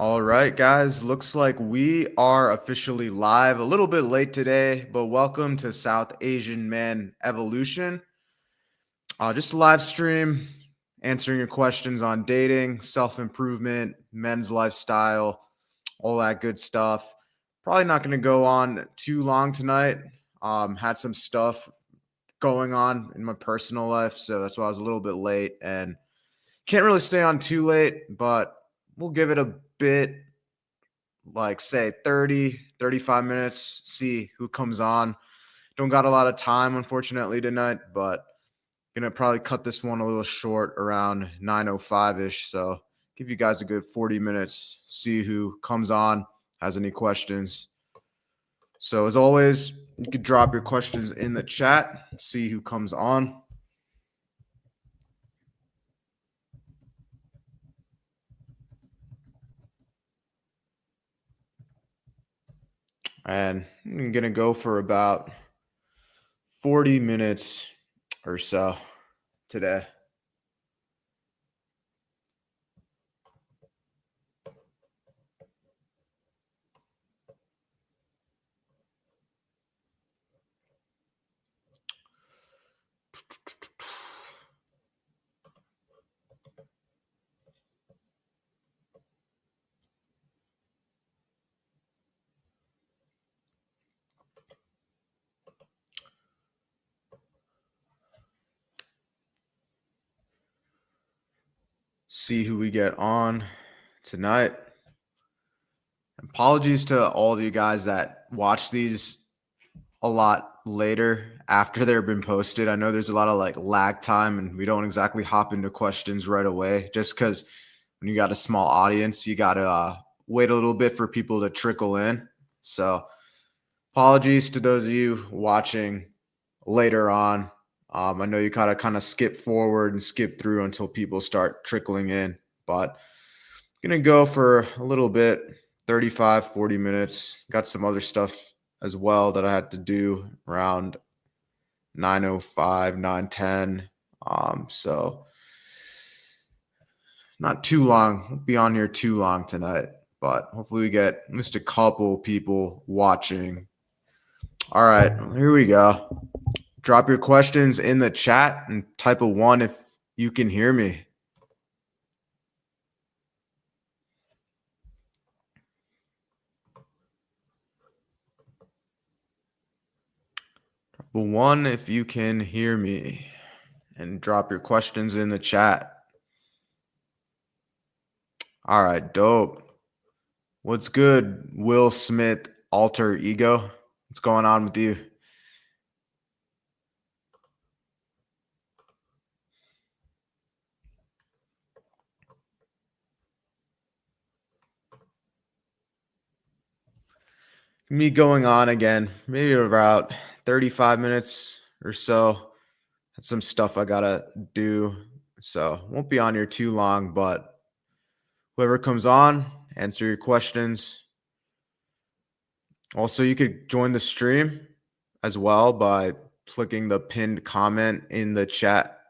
All right, guys. Looks like we are officially live. A little bit late today, but welcome to South Asian Man Evolution. Just a live stream, answering your questions on dating, self improvement, men's lifestyle, all that good stuff. Probably not going to go on too long tonight. Had some stuff going on in my personal life, so that's why I was a little bit late and can't really stay on too late, but we'll give it a bit, like say 30-35 minutes, see who comes on. Don't got a lot of time unfortunately tonight, but gonna probably cut this one a little short around 9:05ish. So give you guys a good 40 minutes, see who comes on, has any questions. So as always, you could drop your questions in the chat, see who comes on. And I'm gonna go for about 40 minutes or so today. See who we get on tonight. Apologies to all of you guys that watch these a lot later after they've been posted. I know there's a lot of like lag time and we don't exactly hop into questions right away just because when you got a small audience, you got to wait a little bit for people to trickle in. So apologies to those of you watching later on. I know you gotta kind of skip forward and skip through until people start trickling in, but gonna go for a little bit, 35, 40 minutes. Got some other stuff as well that I had to do around 9:05, 9:10. So not too long. Won't be on here too long tonight, but hopefully we get just a couple people watching. All right, here we go. Drop your questions in the chat and type a 1 if you can hear me. Drop a 1 if you can hear me. And drop your questions in the chat. All right, dope. What's good, Will Smith alter ego? What's going on with you? Me going on again, maybe about 35 minutes or so. Had some stuff I gotta do, so won't be on here too long, but whoever comes on, answer your questions. Also, you could join the stream as well by clicking the pinned comment in the chat.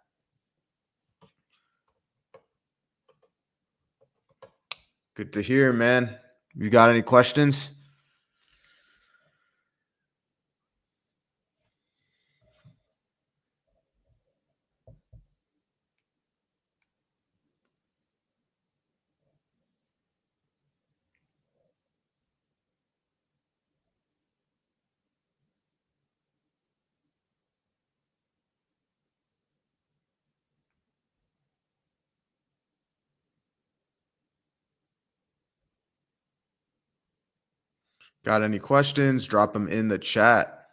Good to hear, man. You got any questions? Got any questions? Drop them in the chat.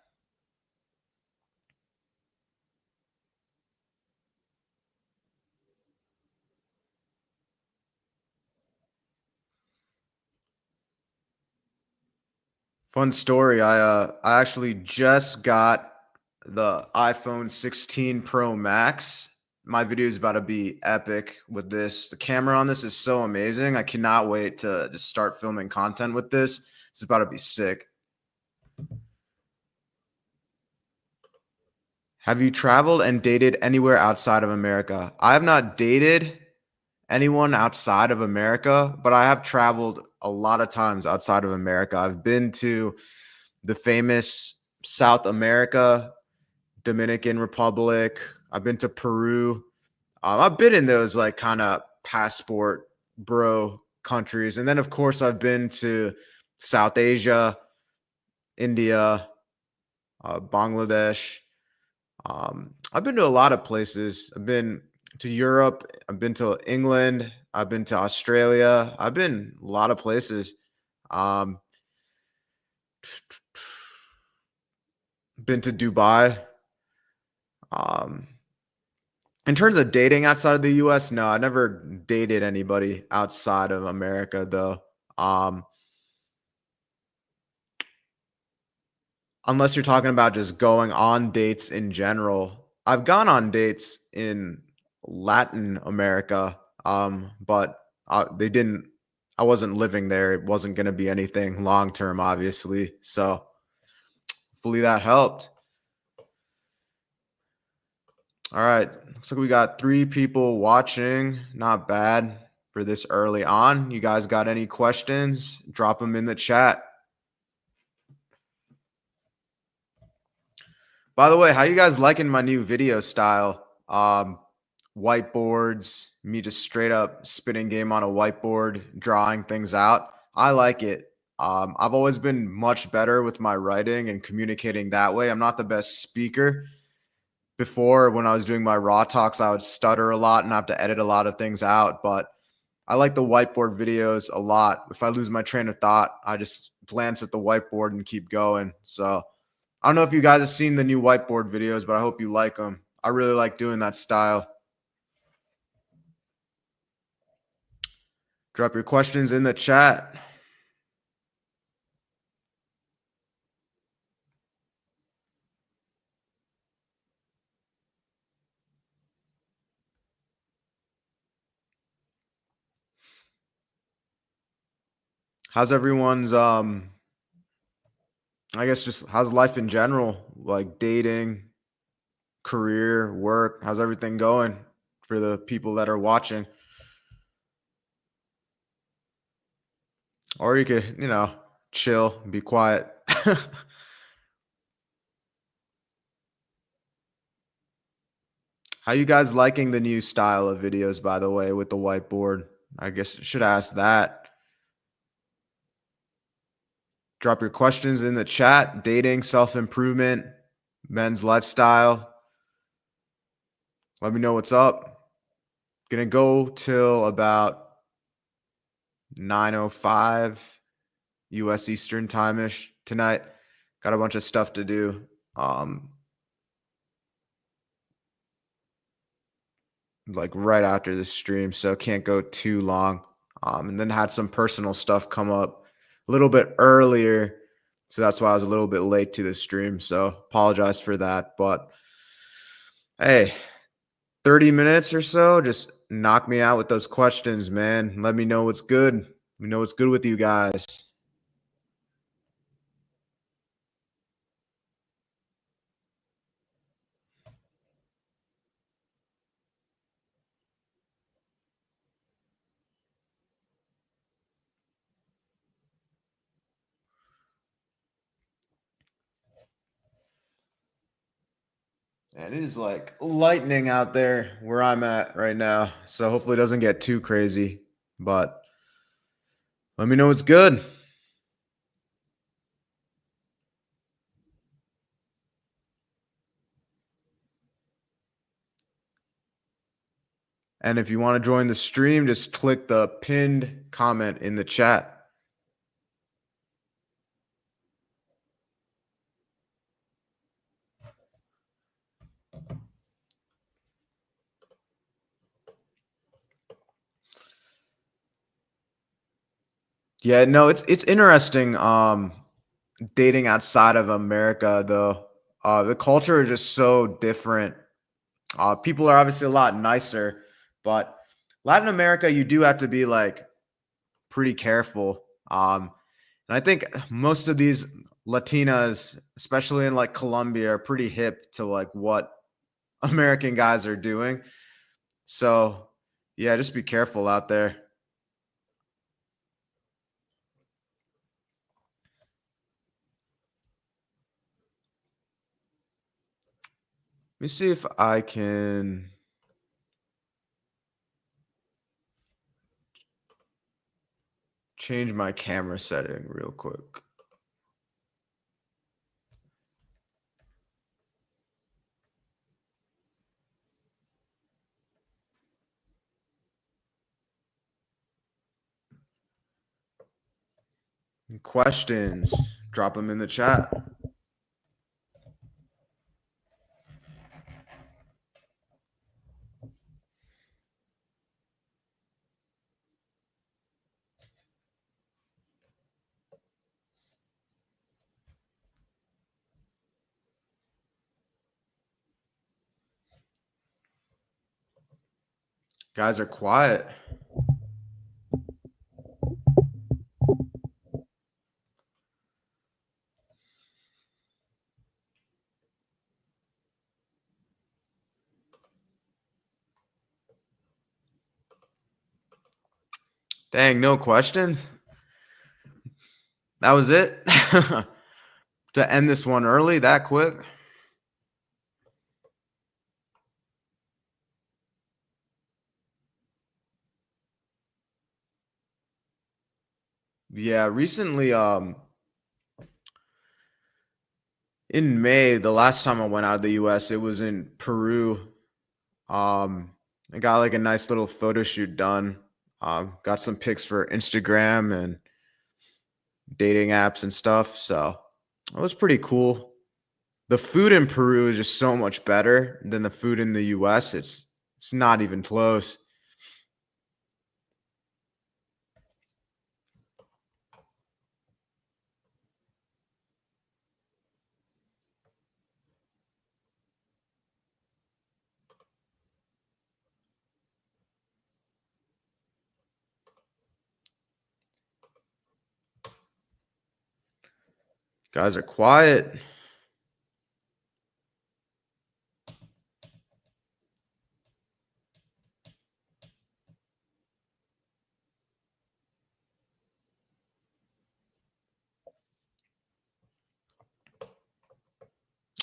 Fun story. I actually just got the iPhone 16 Pro Max. My video is about to be epic with this. The camera on this is so amazing. I cannot wait to just start filming content with this. It's about to be sick. Have you traveled and dated anywhere outside of America? I have not dated anyone outside of America, but I have traveled a lot of times outside of America. I've been to the famous South America, Dominican Republic. I've been to Peru. I've been in those like kind of passport bro countries. And then, of course, I've been to South Asia, India, Bangladesh. I've been to a lot of places. I've been to Europe. I've been to England. I've been to Australia. I've been a lot of places. Um, been to Dubai. Um, in terms of dating outside of the US, no, I never dated anybody outside of America though. Um, unless you're talking about just going on dates in general. I've gone on dates in Latin America, but they didn't. I wasn't living there. It wasn't going to be anything long term, obviously. So hopefully that helped. All right, looks like we got 3 people watching. Not bad for this early on. You guys got any questions? Drop them in the chat. By the way, how you guys liking my new video style? Whiteboards, me just straight up spitting game on a whiteboard, drawing things out. I like it. I've always been much better with my writing and communicating that way. I'm not the best speaker. Before, when I was doing my raw talks, I would stutter a lot and have to edit a lot of things out. But I like the whiteboard videos a lot. If I lose my train of thought, I just glance at the whiteboard and keep going. So I don't know if you guys have seen the new whiteboard videos, but I hope you like them. I really like doing that style. Drop your questions in the chat. How's everyone's I guess just how's life in general? Like dating, career, work, how's everything going for the people that are watching? Or you could, chill, be quiet. How you guys liking the new style of videos, by the way, with the whiteboard? I guess I should ask that. Drop your questions in the chat. Dating, self-improvement, men's lifestyle. Let me know what's up. Gonna go till about 9:05 US Eastern time-ish tonight. Got a bunch of stuff to do. Like right after the stream, so can't go too long. And then had some personal stuff come up a little bit earlier, so that's why I was a little bit late to the stream. So apologize for that. But hey, 30 minutes or so, just knock me out with those questions, man. Let me know what's good. Let me know what's good with you guys. And it is like lightning out there where I'm at right now. So hopefully it doesn't get too crazy. But let me know what's good. And if you want to join the stream, just click the pinned comment in the chat. Yeah, no, it's interesting dating outside of America though. The culture is just so different. People are obviously a lot nicer, but Latin America you do have to be like pretty careful. And I think most of these Latinas, especially in like Colombia, are pretty hip to like what American guys are doing. So, yeah, just be careful out there. Let me see if I can change my camera setting real quick. Questions, drop them in the chat. Guys are quiet. Dang, no questions? That was it? To end this one early, that quick? Yeah, recently, in May, the last time I went out of the US, it was in Peru. I got like a nice little photo shoot done. Got some pics for Instagram and dating apps and stuff. So it was pretty cool. The food in Peru is just so much better than the food in the US. It's not even close. Guys are quiet.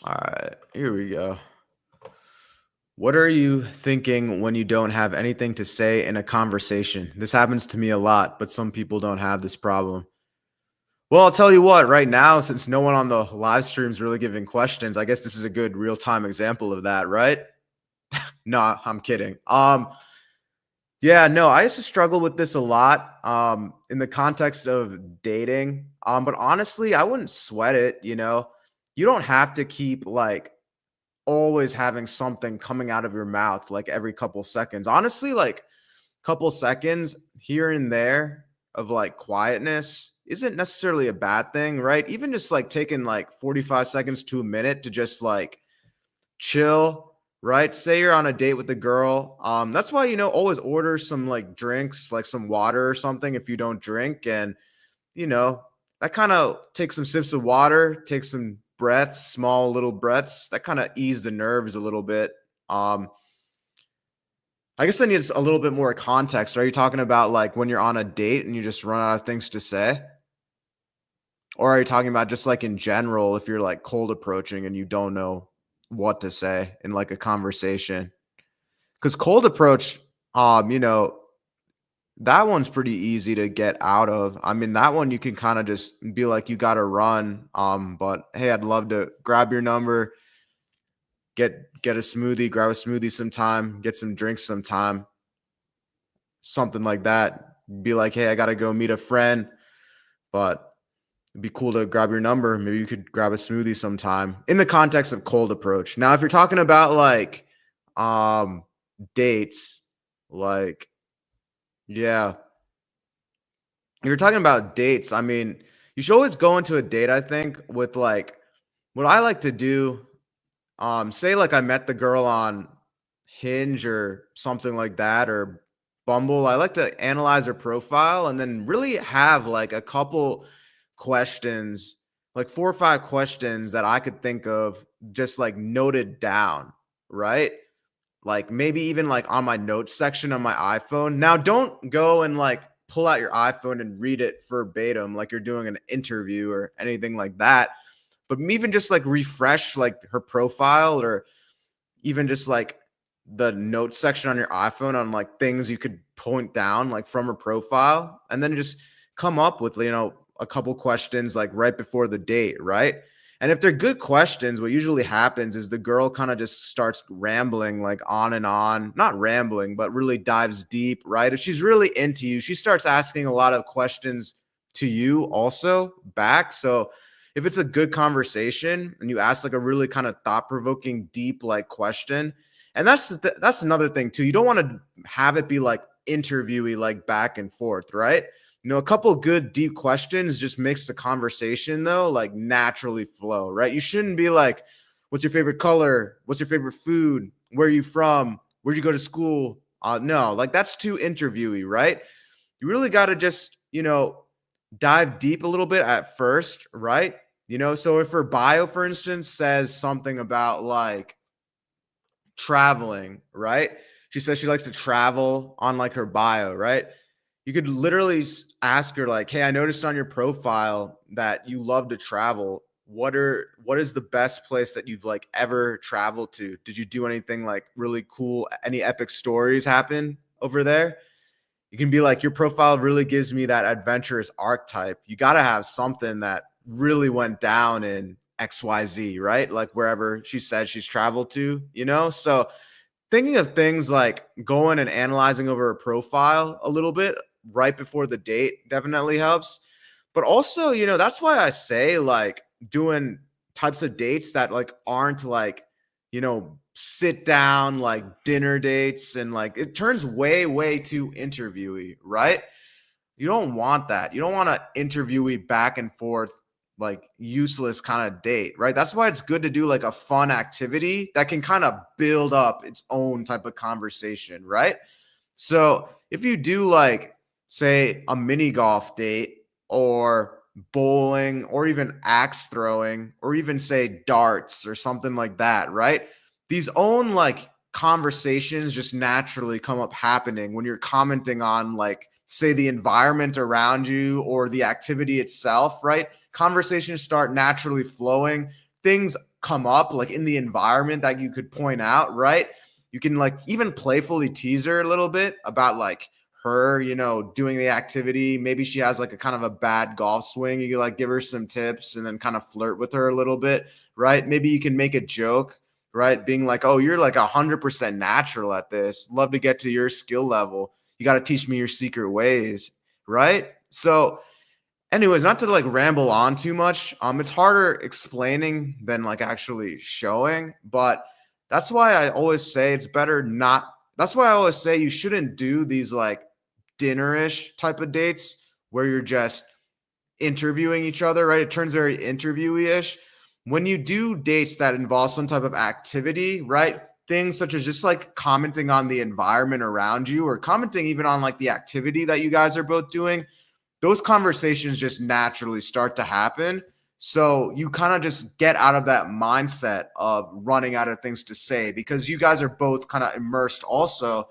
All right, here we go. What are you thinking when you don't have anything to say in a conversation? This happens to me a lot, but some people don't have this problem. Well, I'll tell you what, right now, since no one on the live stream is really giving questions, I guess this is a good real-time example of that, right? No, I'm kidding. Yeah, no, I used to struggle with this a lot in the context of dating. But honestly, I wouldn't sweat it, you know. You don't have to keep like always having something coming out of your mouth like every couple seconds. Honestly, like couple seconds here and there of like quietness isn't necessarily a bad thing, right? Even just like taking like 45 seconds to a minute to just like chill, right? Say you're on a date with a girl. That's why, always order some like drinks, like some water or something if you don't drink. And, you know, that kind of take some sips of water, take some breaths, small little breaths, that kind of ease the nerves a little bit. Um, I guess I need a little bit more context. Are you talking about like when you're on a date and you just run out of things to say? Or are you talking about just like in general, if you're like cold approaching and you don't know what to say in like a conversation? Because cold approach, you know, that one's pretty easy to get out of. I mean, that one you can kind of just be like, you got to run. But hey, I'd love to grab your number, get a smoothie, grab a smoothie sometime, get some drinks sometime, something like that. Be like, hey, I got to go meet a friend, but it'd be cool to grab your number. Maybe you could grab a smoothie sometime in the context of cold approach. Now, if you're talking about like dates, like, yeah, if you're talking about dates, I mean, you should always go into a date, I think, with like what I like to do. Say like I met the girl on Hinge or something like that, or Bumble. I like to analyze her profile and then really have like a couple questions, like 4 or 5 questions that I could think of just like noted down, right? Like maybe even like on my notes section on my iPhone. Now, don't go and like pull out your iPhone and read it verbatim like you're doing an interview or anything like that. But even just like refresh like her profile or even just like the notes section on your iPhone on like things you could point down like from her profile, and then just come up with, a couple questions like right before the date, right? And if they're good questions, what usually happens is the girl kind of just starts rambling like on and on, not rambling, but really dives deep, right? If she's really into you, she starts asking a lot of questions to you also back. So if it's a good conversation and you ask like a really kind of thought-provoking, deep like question, and that's another thing too. You don't want to have it be like interviewee, like back and forth, right? A couple good deep questions just makes the conversation though like naturally flow, right? You shouldn't be like, what's your favorite color? What's your favorite food? Where are you from? Where'd you go to school? No, like that's too interviewee, right? You really got to just, dive deep a little bit at first, right? So if her bio, for instance, says something about like traveling, right? She says she likes to travel on like her bio, right? You could literally ask her like, "Hey, I noticed on your profile that you love to travel. What is the best place that you've like ever traveled to? Did you do anything like really cool? Any epic stories happen over there?" You can be like, "Your profile really gives me that adventurous archetype. You got to have something that really went down in XYZ, right? Like wherever she said she's traveled to. So thinking of things like going and analyzing over a profile a little bit right before the date definitely helps. But also, that's why I say like doing types of dates that like aren't like, sit down like dinner dates, and like it turns way, way too interviewee, right? You don't want that. You don't want to interviewee back and forth, like useless kind of date, right? That's why it's good to do like a fun activity that can kind of build up its own type of conversation, right? So if you do like, say, a mini golf date or bowling or even axe throwing or even say darts or something like that, right? These own like conversations just naturally come up happening when you're commenting on like, say, the environment around you or the activity itself, right? Conversations start naturally flowing. Things come up like in the environment that you could point out, right? You can like even playfully tease her a little bit about like her, doing the activity. Maybe she has like a kind of a bad golf swing. You can like give her some tips and then kind of flirt with her a little bit, right? Maybe you can make a joke, right? Being like, "Oh, you're like 100% natural at this. Love to get to your skill level. You got to teach me your secret ways," right? So anyways, not to like ramble on too much. It's harder explaining than like actually showing, but that's why I always say it's better not. That's why I always say you shouldn't do these like dinner-ish type of dates where you're just interviewing each other, right? It turns very interviewee-ish. When you do dates that involve some type of activity, right? Things such as just like commenting on the environment around you or commenting even on like the activity that you guys are both doing, those conversations just naturally start to happen. So you kind of just get out of that mindset of running out of things to say because you guys are both kind of immersed also,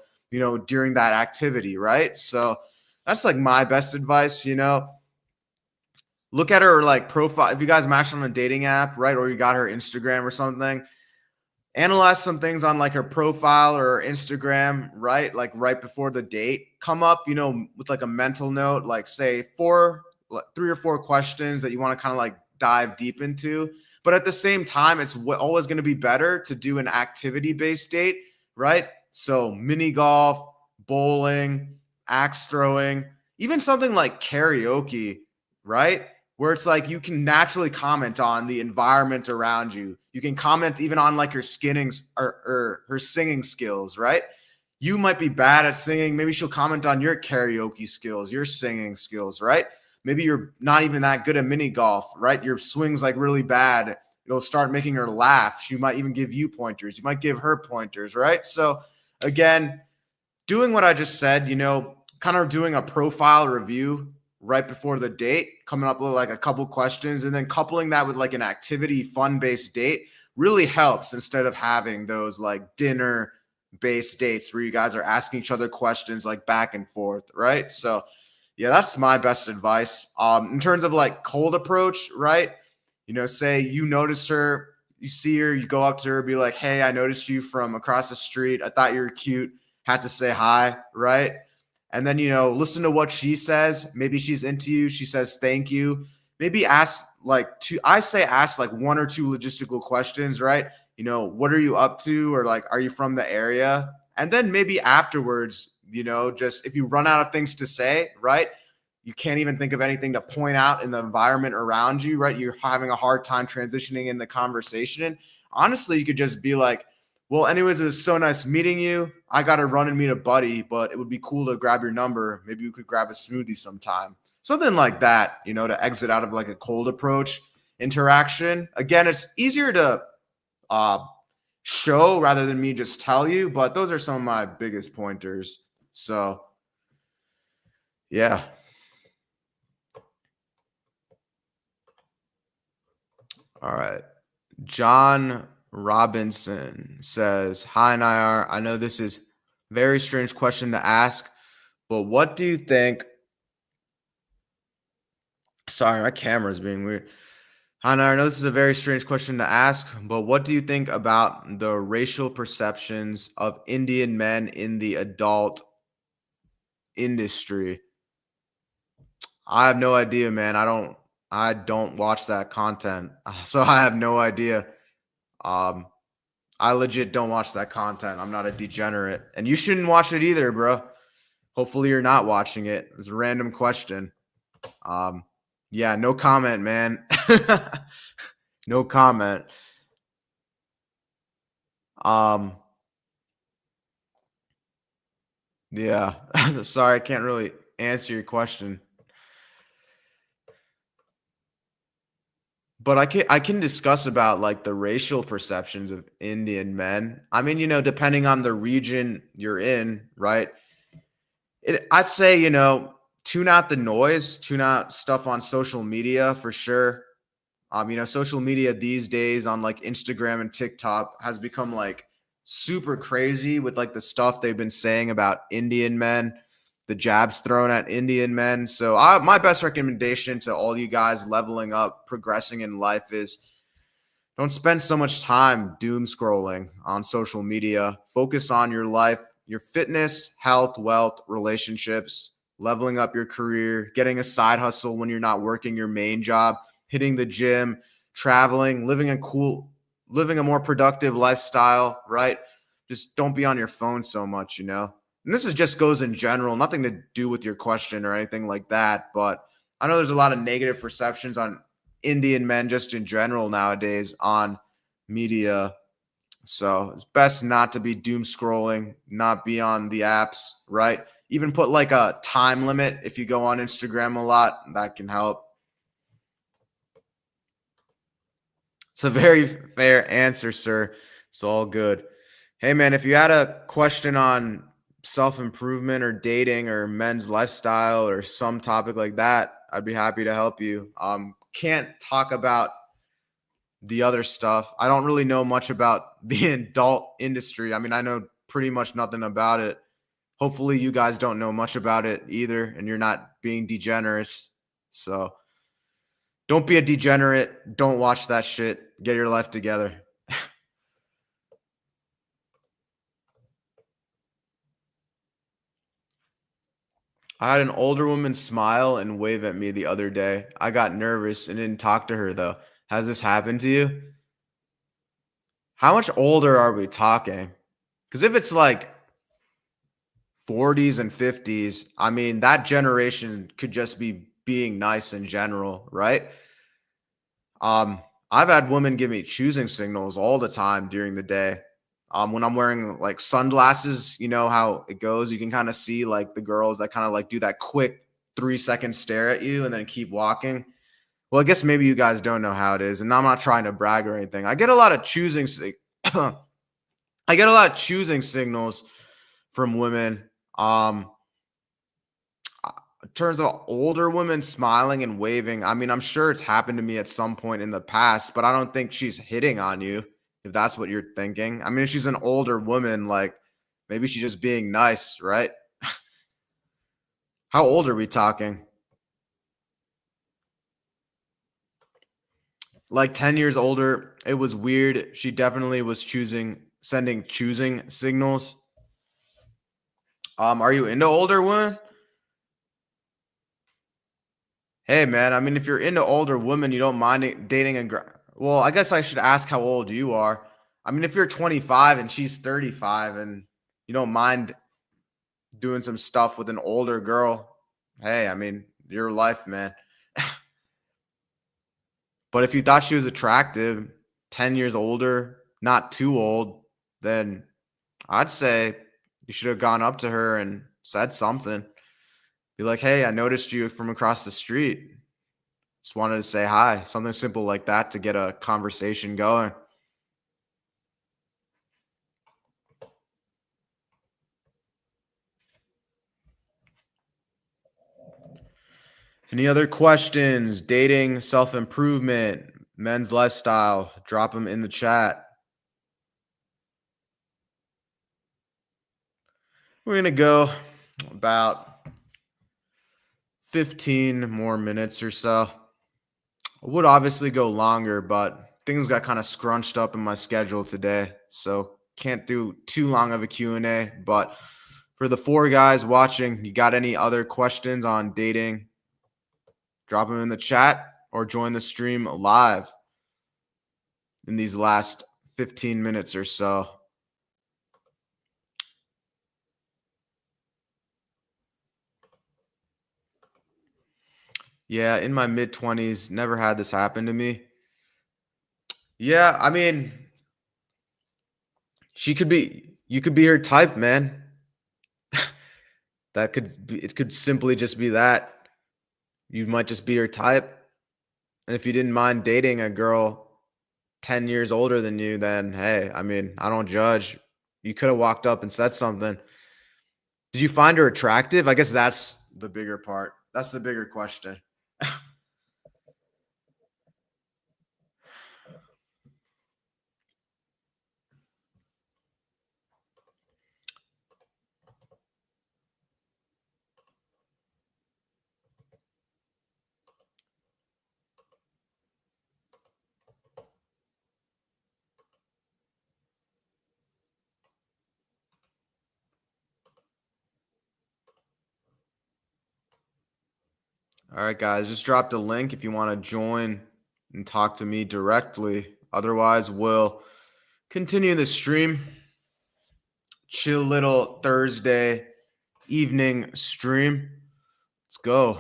during that activity, right? So that's like my best advice. Look at her like profile. If you guys matched on a dating app, right? Or you got her Instagram or something, analyze some things on like her profile or her Instagram, right? Like right before the date. Come up, with like a mental note, like say three or four questions that you want to kind of like dive deep into. But at the same time, it's always going to be better to do an activity-based date, right? So mini golf, bowling, axe throwing, even something like karaoke, right? Where it's like you can naturally comment on the environment around you. You can comment even on like her skinning or her singing skills, right? You might be bad at singing. Maybe she'll comment on your karaoke skills, your singing skills, right? Maybe you're not even that good at mini golf, right? Your swing's like really bad. It'll start making her laugh. She might even give you pointers. You might give her pointers, right? So again, doing what I just said, kind of doing a profile review right before the date, coming up with like a couple questions, and then coupling that with like an activity fun-based date really helps instead of having those like dinner-based dates where you guys are asking each other questions like back and forth, right? So yeah, that's my best advice. In terms of like cold approach, right? Say you noticed her, you see her, you go up to her, be like, hey, I noticed you from across the street. I thought you were cute. Had to say hi, right? And then, listen to what she says. Maybe she's into you. She says, thank you. Maybe ask ask like one or two logistical questions, right? What are you up to? Or like, are you from the area? And then maybe afterwards, just if you run out of things to say, right? You can't even think of anything to point out in the environment around you, right? You're having a hard time transitioning in the conversation. Honestly, you could just be like, well, anyways, it was so nice meeting you. I got to run and meet a buddy, but it would be cool to grab your number. Maybe we could grab a smoothie sometime. Something like that, to exit out of like a cold approach interaction. Again, it's easier to show rather than me just tell you, but those are some of my biggest pointers. So, yeah. All right. John Robinson says, hi, Nayar. I know this is a very strange question to ask, but what do you think? Sorry, my camera is being weird. Hi, Nayar. I know this is a very strange question to ask, but what do you think about the racial perceptions of Indian men in the adult industry? I have no idea, man. I don't watch that content, so I have no idea. I legit don't watch that content. I'm not a degenerate, and you shouldn't watch it either, bro. Hopefully, you're not watching it. It's a random question. Yeah, no comment, man. No comment. Yeah. Sorry, I can't really answer your question. But I can discuss about like the racial perceptions of Indian men. I mean, depending on the region you're in, right? I'd say, tune out the noise, tune out stuff on social media for sure. Social media these days on like Instagram and TikTok has become like super crazy with like the stuff they've been saying about Indian men, the jabs thrown at Indian men. So my best recommendation to all you guys leveling up, progressing in life is don't spend so much time doom scrolling on social media. Focus on your life, your fitness, health, wealth, relationships, leveling up your career, getting a side hustle when you're not working your main job, hitting the gym, traveling, living a more productive lifestyle, right? Just don't be on your phone so much, And this is just goes in general, nothing to do with your question or anything like that, but I know there's a lot of negative perceptions on Indian men just in general nowadays on media. So it's best not to be doom scrolling, not be on the apps, right? Even put like a time limit if you go on Instagram a lot, that can help. It's a very fair answer, sir. It's all good. Hey, man, if you had a question on self-improvement or dating or men's lifestyle or some topic like that, I'd be happy to help you. Can't talk about the other stuff. I don't really know much about the adult industry. I mean, I know pretty much nothing about it. Hopefully you guys don't know much about it either and you're not being degenerate. So don't be a degenerate. Don't watch that shit. Get your life together. I had an older woman smile and wave at me the other day. I got nervous and didn't talk to her though. Has this happened to you? How much older are we talking? Because if it's like 40s and 50s, I mean, that generation could just be being nice in general, right? I've had women give me choosing signals all the time during the day. When I'm wearing like sunglasses, you know how it goes. You can kind of see like the girls that kind of like do that quick 3 second stare at you and then keep walking. Well, I guess maybe you guys don't know how it is, and I'm not trying to brag or anything. I get a lot of choosing. I get a lot of choosing signals from women. In terms of older women smiling and waving, I mean, I'm sure it's happened to me at some point in the past, but I don't think she's hitting on you if that's what you're thinking. I mean, if she's an older woman, like maybe she's just being nice, right? How old are we talking? like 10 years older, it was weird. She definitely was sending choosing signals. Are you into older women? Hey, man, I mean, if you're into older women, you don't mind dating well, I guess I should ask how old you are. I mean, if you're 25 and she's 35 and you don't mind doing some stuff with an older girl, hey, I mean, your life, man. But if you thought she was attractive, 10 years older, not too old, then I'd say you should have gone up to her and said something. Be like, hey, I noticed you from across the street. Just wanted to say hi. Something simple like that to get a conversation going. Any other questions? Dating, self improvement, men's lifestyle? Drop them in the chat. We're going to go about 15 more minutes or so. I would obviously go longer, but things got kind of scrunched up in my schedule today, so can't do too long of a Q&A. But for the 4 guys watching, you got any other questions on dating? Drop them in the chat or join the stream live in these last 15 minutes or so. Yeah, in my mid-20s, never had this happen to me. Yeah, I mean, you could be her type, man. It could simply just be that. You might just be her type. And if you didn't mind dating a girl 10 years older than you, then hey, I mean, I don't judge. You could have walked up and said something. Did you find her attractive? I guess that's the bigger part. That's the bigger question. All right, guys, just dropped a link if you want to join and talk to me directly. Otherwise, we'll continue the stream. Chill little Thursday evening stream. Let's go.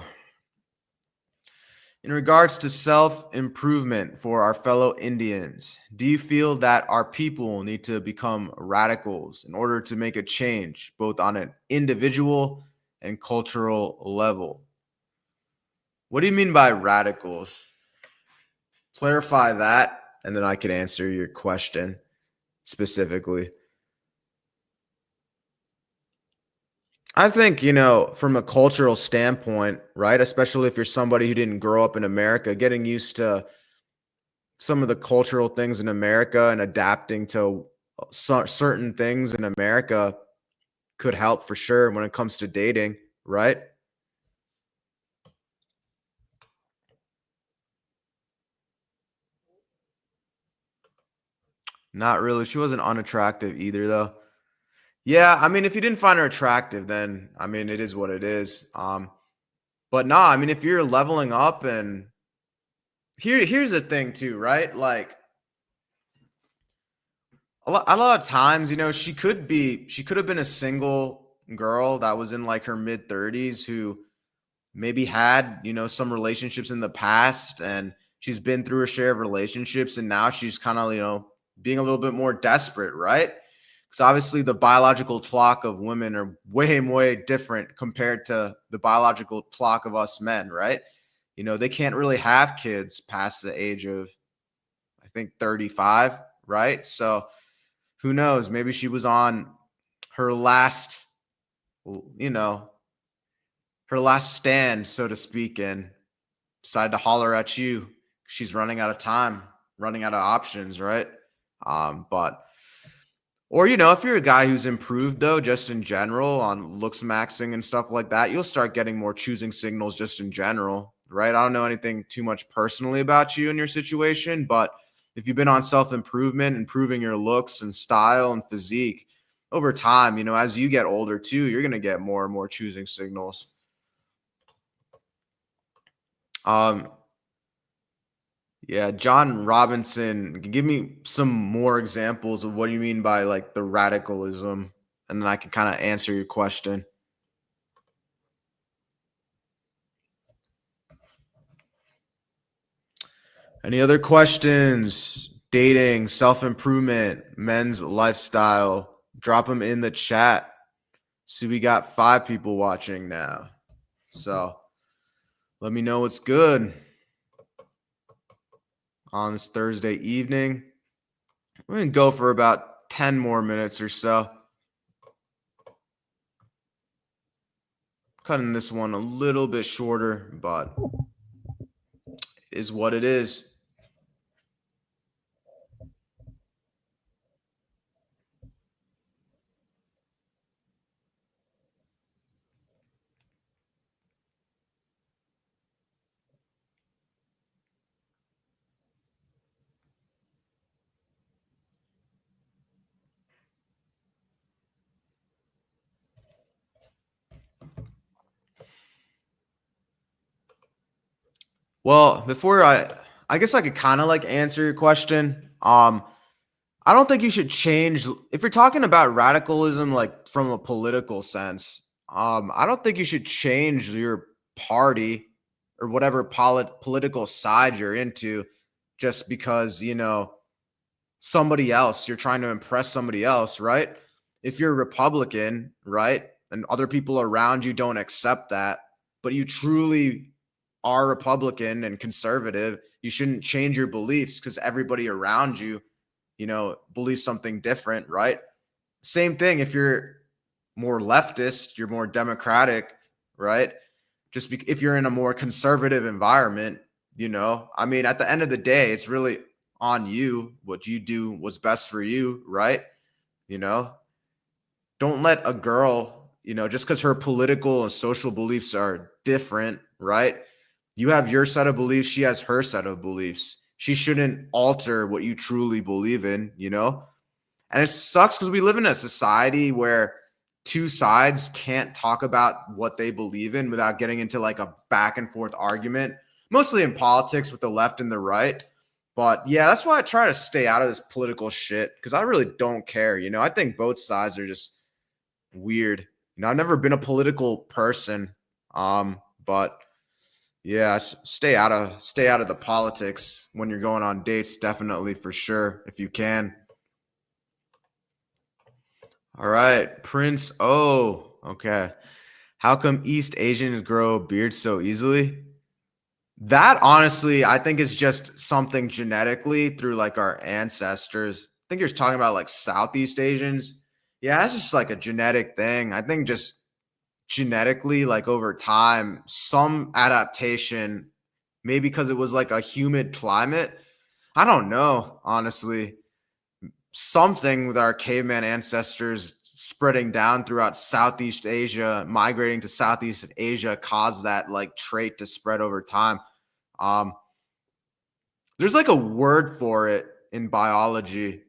In regards to self-improvement for our fellow Indians, do you feel that our people need to become radicals in order to make a change, both on an individual and cultural level? What do you mean by radicals? Clarify that, and then I can answer your question specifically. I think, from a cultural standpoint, right? Especially if you're somebody who didn't grow up in America, getting used to some of the cultural things in America and adapting to certain things in America could help for sure when it comes to dating, right? Not really. She wasn't unattractive either, though. Yeah, I mean, if you didn't find her attractive, then I mean, it is what it is. But nah, I mean, if you're leveling up and here's the thing too, right? Like a lot of times, she could have been a single girl that was in like her mid 30s who maybe had, some relationships in the past and she's been through a share of relationships and now she's kind of, being a little bit more desperate, right? Because obviously the biological clock of women are way, way different compared to the biological clock of us men, right? They can't really have kids past the age of, I think, 35, right? So who knows? Maybe she was on her last, you know, her last stand, so to speak, and decided to holler at you. She's running out of time, running out of options, right? But or if you're a guy who's improved though, just in general on looks maxing and stuff like that, you'll start getting more choosing signals just in general, right? I don't know anything too much personally about you and your situation, but if you've been on self-improvement, improving your looks and style and physique over time, as you get older too, you're going to get more and more choosing signals. Um, yeah, John Robinson, give me some more examples of what you mean by like the radicalism, and then I can kind of answer your question. Any other questions? Dating, self-improvement, men's lifestyle. Drop them in the chat. See, we got 5 people watching now. So let me know what's good on this Thursday evening. We're going to go for about 10 more minutes or so. Cutting this one a little bit shorter, but it is what it is. Well, before I guess I could kind of like answer your question. I don't think you should change if you're talking about radicalism like from a political sense. I don't think you should change your party or whatever political side you're into just because, somebody else, you're trying to impress somebody else, right? If you're Republican, right, and other people around you don't accept that, but you truly are Republican and conservative, you shouldn't change your beliefs because everybody around you, believes something different, right? Same thing if you're more leftist, you're more democratic, right? If you're in a more conservative environment, I mean, at the end of the day, it's really on you. What you do was best for you, right? You know, don't let a girl, just because her political and social beliefs are different, right? You have your set of beliefs, she has her set of beliefs. She shouldn't alter what you truly believe in. And it sucks because we live in a society where two sides can't talk about what they believe in without getting into like a back and forth argument, mostly in politics with the left and the right. But yeah, that's why I try to stay out of this political shit because I really don't care. I think both sides are just weird. I've never been a political person. But yeah, stay out of the politics when you're going on dates, definitely for sure, if you can. All right, Prince O. Okay. How come East Asians grow beards so easily? That honestly, I think is just something genetically through like our ancestors. I think you're talking about like Southeast Asians. Yeah, that's just like a genetic thing. I think just genetically, like over time, some adaptation, maybe because it was like a humid climate. I don't know, honestly. Something with our caveman ancestors spreading down throughout Southeast Asia, migrating to Southeast Asia, caused that like trait to spread over time. Um, there's like a word for it in biology.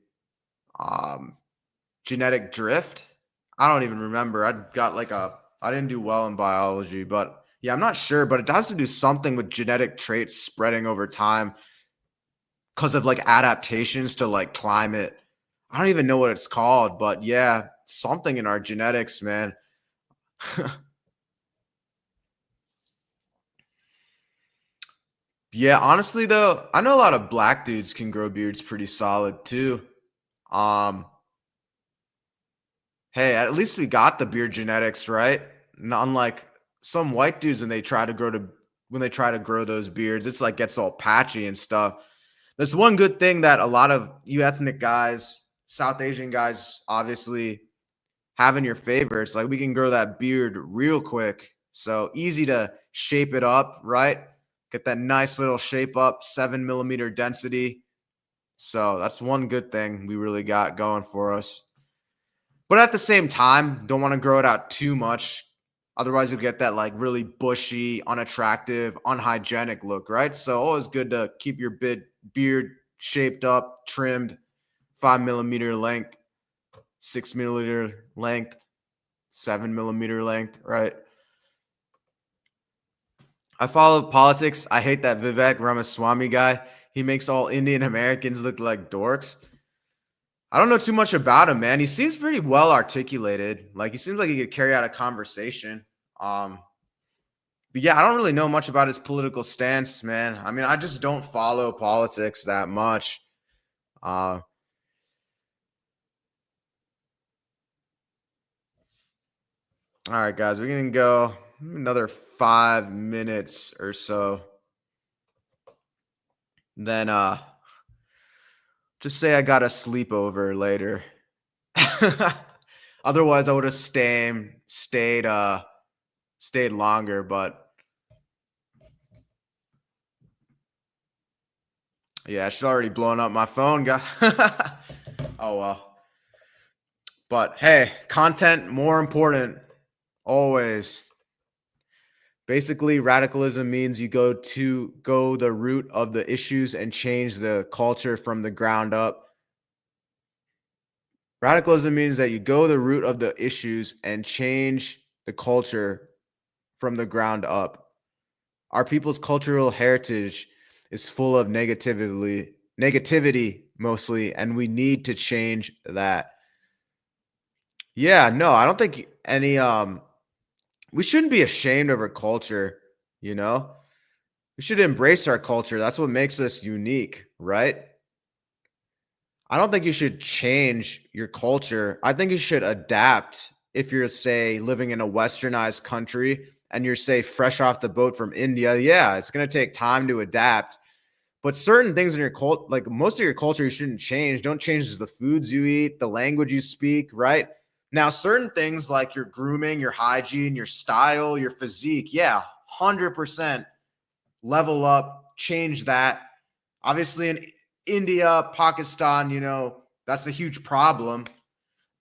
Um, Genetic drift. I don't even remember. I didn't do well in biology, but yeah, I'm not sure, but it has to do something with genetic traits spreading over time because of like adaptations to like climate. I don't even know what it's called, but yeah, something in our genetics, man. Yeah, honestly though, I know a lot of black dudes can grow beards pretty solid too. Um, hey, at least we got the beard genetics, right? Unlike some white dudes when they try to grow those beards, it's like gets all patchy and stuff. There's one good thing that a lot of you ethnic guys, South Asian guys, obviously have in your favor. It's like we can grow that beard real quick. So easy to shape it up, right? Get that nice little shape up, 7 millimeter density. So that's one good thing we really got going for us. But at the same time, don't want to grow it out too much Otherwise, you'll get that like really bushy, unattractive, unhygienic look, right? So always good to keep your beard shaped up, trimmed, 5 millimeter length, 6 millimeter length, 7 millimeter length, right? I follow politics. I hate that Vivek Ramaswamy guy. He makes all Indian Americans look like dorks. I don't know too much about him, man. He seems pretty well articulated. Like he seems like he could carry out a conversation. Um, but yeah, I don't really know much about his political stance, man. I mean, I just don't follow politics that much. Uh, all right, guys, we're gonna go another 5 minutes or so. Then just say I got a sleepover later. Otherwise, I would have stayed longer, but yeah, she's already blown up my phone, guy. Oh well. But hey, content more important always. Basically, radicalism means you go the root of the issues and change the culture from the ground up. Radicalism means that you go the root of the issues and change the culture from the ground up. Our people's cultural heritage is full of negativity mostly, and we need to change that. Yeah, no, I don't think any we shouldn't be ashamed of our culture, you know? We should embrace our culture. That's what makes us unique, right? I don't think you should change your culture. I think you should adapt if you're, say, living in a westernized country and you're, say, fresh off the boat from India. Yeah, it's going to take time to adapt. But certain things in your cult, like most of your culture, you shouldn't change. Don't change the foods you eat, the language you speak, right? Now, certain things like your grooming, your hygiene, your style, your physique, yeah, 100% level up, change that. Obviously, in India, Pakistan, that's a huge problem.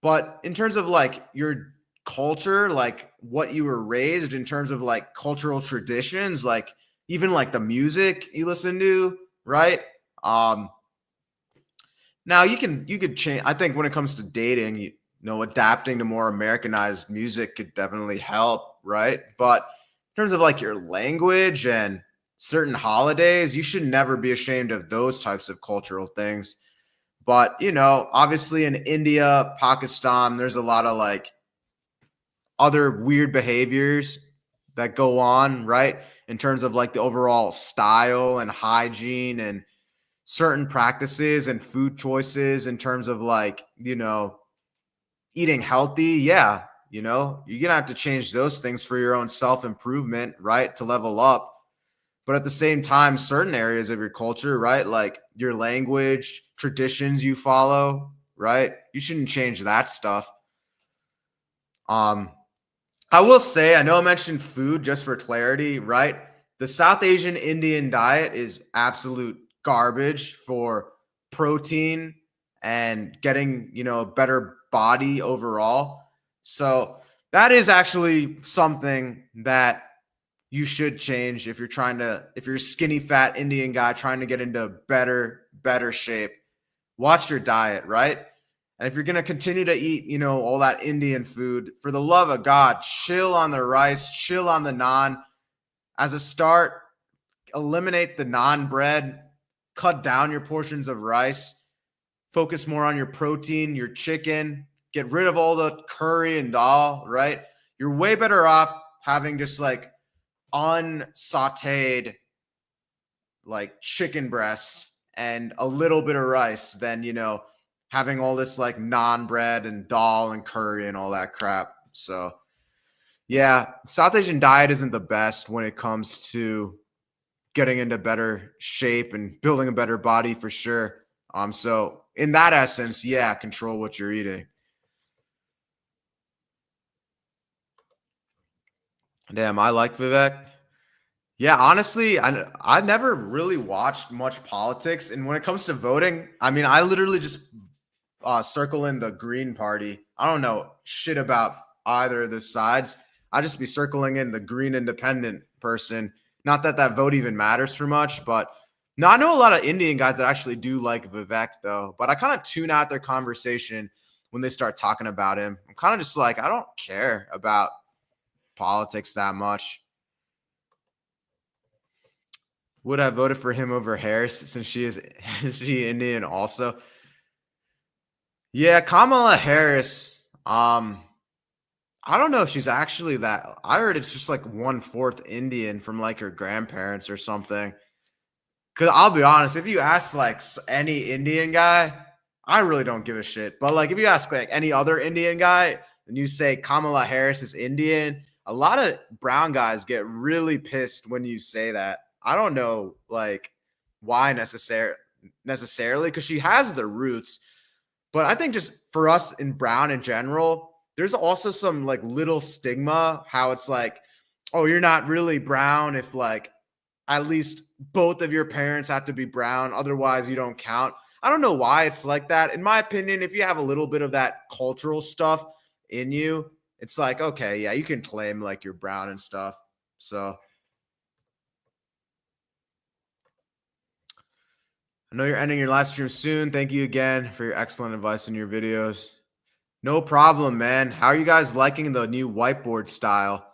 But in terms of like your culture, like what you were raised in terms of like cultural traditions, like even like the music you listen to, right? Um, Now you could change. I think when it comes to dating, adapting to more Americanized music could definitely help, right? But in terms of like your language and certain holidays, you should never be ashamed of those types of cultural things. But obviously in India, Pakistan, there's a lot of like other weird behaviors that go on, right? In terms of like the overall style and hygiene and certain practices and food choices in terms of like, eating healthy. Yeah. You're going to have to change those things for your own self improvement, right? To level up. But at the same time, certain areas of your culture, right? Like your language, traditions you follow, right? You shouldn't change that stuff. I will say, I know I mentioned food just for clarity, right? The South Asian Indian diet is absolute garbage for protein and getting, a better body overall. So that is actually something that you should change if you're a skinny fat Indian guy trying to get into better shape. Watch your diet, right? And if you're going to continue to eat, all that Indian food, for the love of God, chill on the rice, chill on the naan. As a start, eliminate the naan bread, cut down your portions of rice, focus more on your protein, your chicken, get rid of all the curry and dal, right? You're way better off having just like unsauteed like chicken breast and a little bit of rice than, having all this like naan bread and dal and curry and all that crap. So yeah, South Asian diet isn't the best when it comes to getting into better shape and building a better body for sure. So in that essence, yeah, control what you're eating. Damn, I like Vivek. Yeah, honestly, I never really watched much politics, and when it comes to voting, I mean, I literally just circle in the Green Party. I don't know shit about either of the sides. I just be circling in the green independent person. Not that that vote even matters for much, but no, I know a lot of Indian guys that actually do like Vivek though, but I kind of tune out their conversation when they start talking about him. I'm kind of just like, I don't care about politics that much. Would I voted for him over Harris since she is she Indian also? Yeah, Kamala Harris. I don't know if she's actually that. I heard it's just like 1/4 Indian from like her grandparents or something. Cause I'll be honest, if you ask like any Indian guy, I really don't give a shit. But like if you ask like any other Indian guy and you say Kamala Harris is Indian, a lot of brown guys get really pissed when you say that. I don't know like why necessarily because she has the roots. But I think just for us in brown in general, there's also some like little stigma how it's like, oh, you're not really brown if like at least both of your parents have to be brown. Otherwise, you don't count. I don't know why it's like that. In my opinion, if you have a little bit of that cultural stuff in you, it's like, okay, yeah, you can claim like you're brown and stuff. So I know you're ending your live stream soon. Thank you again for your excellent advice in your videos. No problem, man. How are you guys liking the new whiteboard style?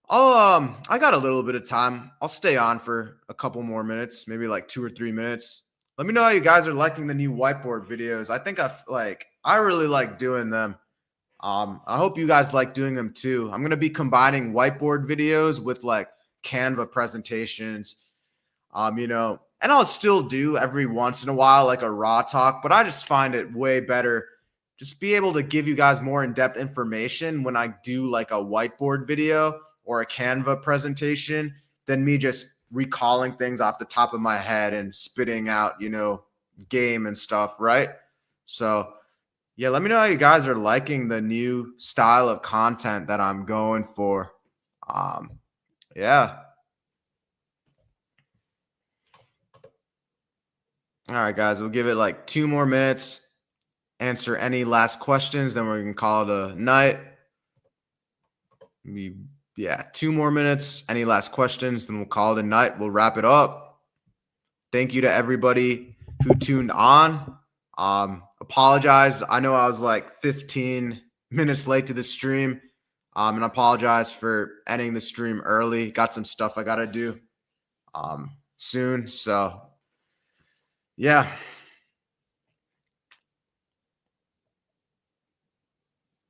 I got a little bit of time. I'll stay on for a couple more minutes, maybe like 2 or 3 minutes. Let me know how you guys are liking the new whiteboard videos. I think I really like doing them. I hope you guys like doing them too. I'm gonna be combining whiteboard videos with like Canva presentations. And I'll still do every once in a while like a raw talk, but I just find it way better just be able to give you guys more in-depth information when I do like a whiteboard video or a Canva presentation than me just recalling things off the top of my head and spitting out, game and stuff, right? So, yeah, let me know how you guys are liking the new style of content that I'm going for. Yeah. All right, guys, we'll give it like 2 more minutes. Answer any last questions, then we can call it a night. Yeah, 2 more minutes. Any last questions, then we'll call it a night. We'll wrap it up. Thank you to everybody who tuned on. Apologize. I know I was like 15 minutes late to the stream. And I apologize for ending the stream early. Got some stuff I got to do soon. So, yeah.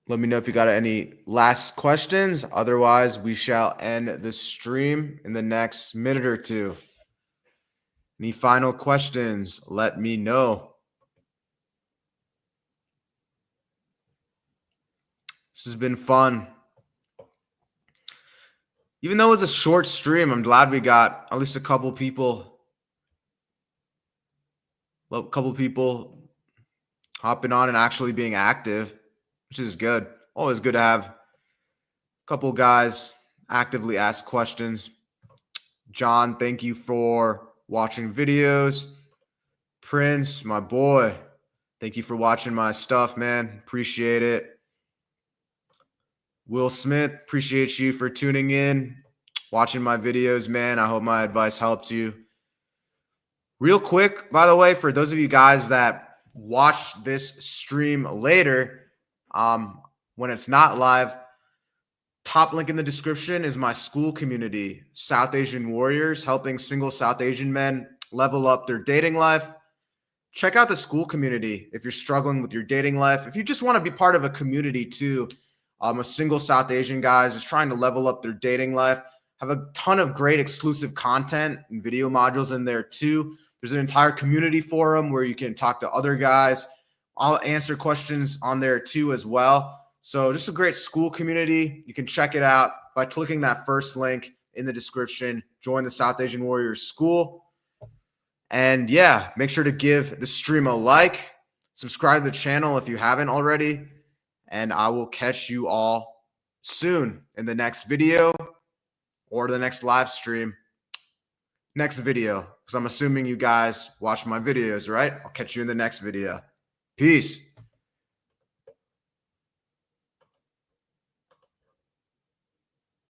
Let me know if you got any last questions. Otherwise, we shall end the stream in the next minute or two. Any final questions? Let me know. This has been fun. Even though it was a short stream, I'm glad we got at least a couple people hopping on and actually being active, which is good. Always good to have a couple guys actively ask questions. John, thank you for watching videos. Prince, my boy, thank you for watching my stuff, man. Appreciate it. Will Smith, appreciate you for tuning in, watching my videos, man. I hope my advice helped you. Real quick, by the way, for those of you guys that watch this stream later, when it's not live, top link in the description is my school community, South Asian Warriors, helping single South Asian men level up their dating life. Check out the school community if you're struggling with your dating life. If you just want to be part of a community too, a single South Asian guys just trying to level up their dating life. Have a ton of great exclusive content and video modules in there too. There's an entire community forum where you can talk to other guys. I'll answer questions on there too as well. So just a great school community. You can check it out by clicking that first link in the description. Join the South Asian Warriors School. And yeah, make sure to give the stream a like. Subscribe to the channel if you haven't already. And I will catch you all soon in the next video or the next live stream. Next video, because I'm assuming you guys watch my videos, right? I'll catch you in the next video. Peace.